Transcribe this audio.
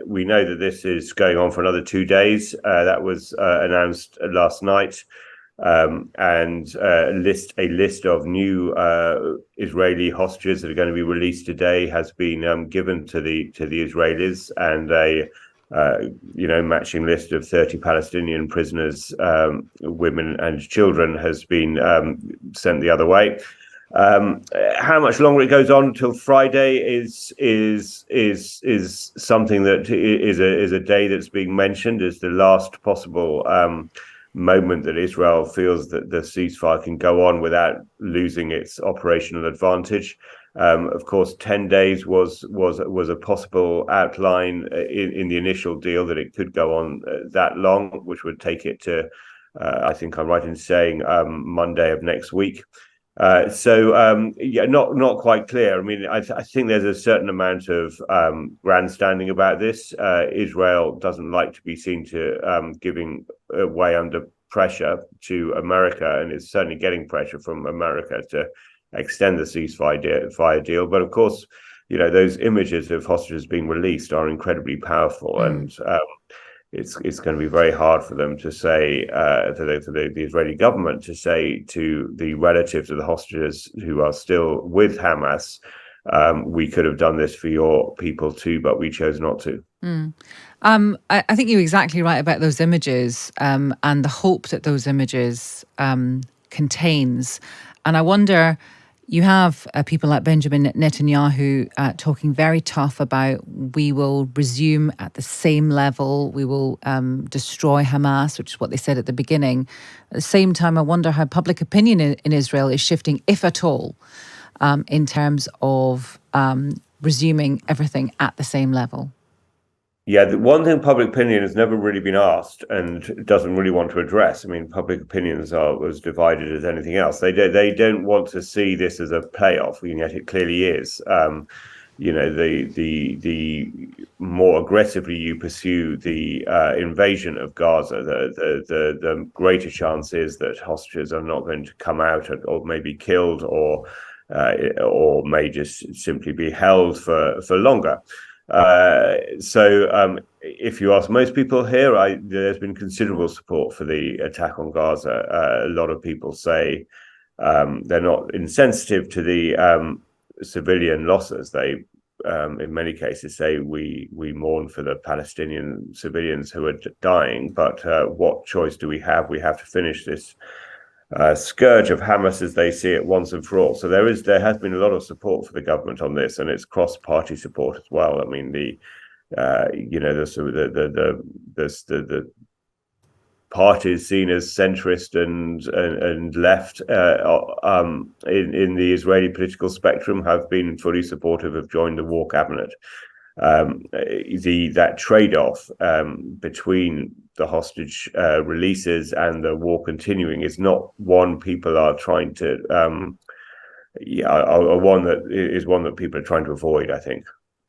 we know that this is going on for another 2 days. That was announced last night. And a list of new Israeli hostages that are going to be released today has been given to the Israelis, and a matching list of 30 Palestinian prisoners, women and children, has been sent the other way. How much longer it goes on until Friday is something that is a day that's being mentioned as the last possible moment that Israel feels that the ceasefire can go on without losing its operational advantage. Of course, 10 days was a possible outline in the initial deal, that it could go on that long, which would take it to, I think I'm right in saying, Monday of next week. Not quite clear. I mean, I think there's a certain amount of grandstanding about this. Israel doesn't like to be seen to giving way under pressure to America, and is certainly getting pressure from America to extend the ceasefire deal. But of course, those images of hostages being released are incredibly powerful, and it's going to be very hard for them to say, to the Israeli government to say to the relatives of the hostages who are still with Hamas, we could have done this for your people too, but we chose not to. I think you're exactly right about those images, and the hope that those images contains. And I wonder, you have people like Benjamin Netanyahu talking very tough about, we will resume at the same level, we will destroy Hamas, which is what they said at the beginning. At the same time, I wonder how public opinion in Israel is shifting, if at all, in terms of resuming everything at the same level. Yeah, the one thing public opinion has never really been asked and doesn't really want to address. I mean, public opinions are as divided as anything else. They don't want to see this as a payoff, and yet it clearly is. The more aggressively you pursue the invasion of Gaza, the greater chance is that hostages are not going to come out or may be killed, or may just simply be held for longer. If you ask most people here, there's been considerable support for the attack on Gaza. A lot of people say they're not insensitive to the civilian losses. They, in many cases, say we mourn for the Palestinian civilians who are dying, but what choice do we have? We have to finish this scourge of Hamas as they see it once and for all. So there has been a lot of support for the government on this, and it's cross-party support as well. I mean, the parties seen as centrist and left in the Israeli political spectrum have been fully supportive of joining the war cabinet. That trade-off between the hostage releases and the war continuing is not one people are trying to one that people are trying to avoid, I think.